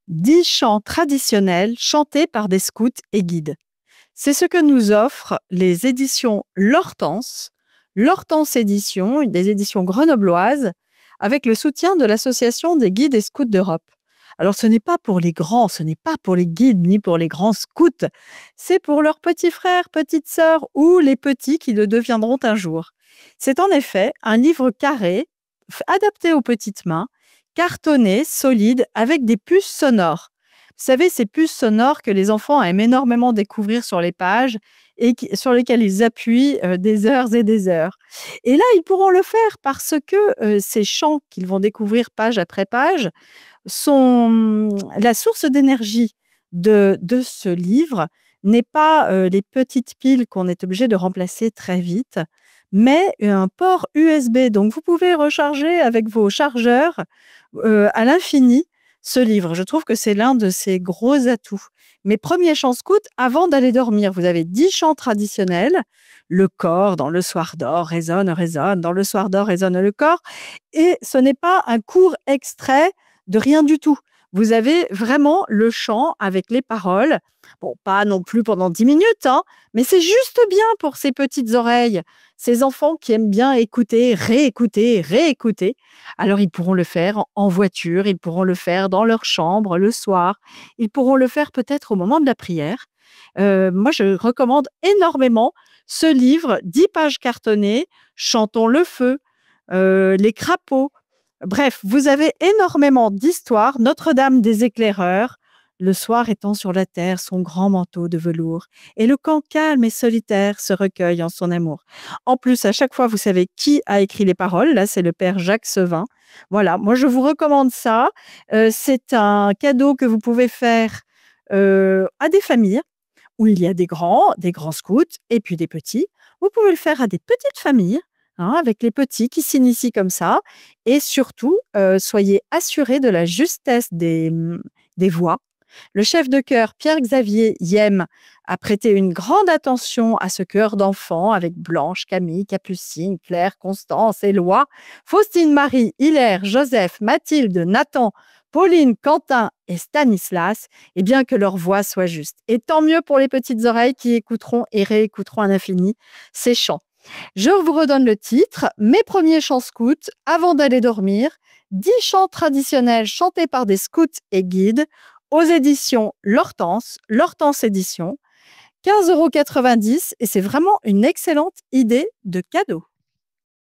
10 chants traditionnels chantés par des scouts et guides. C'est ce que nous offrent les éditions L'Hortense, L'Hortense Édition, des éditions grenobloises, avec le soutien de l'Association des guides et scouts d'Europe. Alors ce n'est pas pour les grands, ce n'est pas pour les guides ni pour les grands scouts, c'est pour leurs petits frères, petites sœurs ou les petits qui le deviendront un jour. C'est en effet un livre carré, adapté aux petites mains, cartonné, solide, avec des puces sonores. Vous savez, ces puces sonores que les enfants aiment énormément découvrir sur les pages et sur lesquelles ils appuient des heures et des heures. Et là, ils pourront le faire parce que ces chants qu'ils vont découvrir page après page sont la source d'énergie de ce livre n'est pas les petites piles qu'on est obligé de remplacer très vite, mais un port USB. Donc, vous pouvez recharger avec vos chargeurs à l'infini ce livre. Je trouve que c'est l'un de ses gros atouts. Mes premiers chants scouts, avant d'aller dormir, vous avez 10 chants traditionnels. Le corps, dans le soir d'or, résonne, résonne. Dans le soir d'or, résonne le corps. Et ce n'est pas un court extrait de rien du tout. Vous avez vraiment le chant avec les paroles. Bon, pas non plus pendant 10 minutes, hein, mais c'est juste bien pour ces petites oreilles, ces enfants qui aiment bien écouter, réécouter, réécouter. Alors, ils pourront le faire en voiture, ils pourront le faire dans leur chambre le soir, ils pourront le faire peut-être au moment de la prière. Moi, je recommande énormément ce livre, 10 pages cartonnées, Chantons le feu, Les crapauds. Bref, vous avez énormément d'histoires. Notre-Dame des éclaireurs, le soir étend sur la terre son grand manteau de velours, et le camp calme et solitaire se recueille en son amour. En plus, à chaque fois, vous savez qui a écrit les paroles. Là, c'est le père Jacques Sevin. Voilà, moi, je vous recommande ça. C'est un cadeau que vous pouvez faire à des familles où il y a des grands scouts et puis des petits. Vous pouvez le faire à des petites familles, hein, avec les petits qui s'initient comme ça. Et surtout, soyez assurés de la justesse des voix. Le chef de chœur Pierre-Xavier Yem a prêté une grande attention à ce chœur d'enfants avec Blanche, Camille, Capucine, Claire, Constance, Éloi, Faustine, Marie, Hilaire, Joseph, Mathilde, Nathan, Pauline, Quentin et Stanislas, et bien que leur voix soit juste. Et tant mieux pour les petites oreilles qui écouteront et réécouteront à l'infini ces chants. Je vous redonne le titre, Mes premiers chants scouts avant d'aller dormir, 10 chants traditionnels chantés par des scouts et guides aux éditions L'Hortense, L'Hortense Édition, 15,90 € et c'est vraiment une excellente idée de cadeau.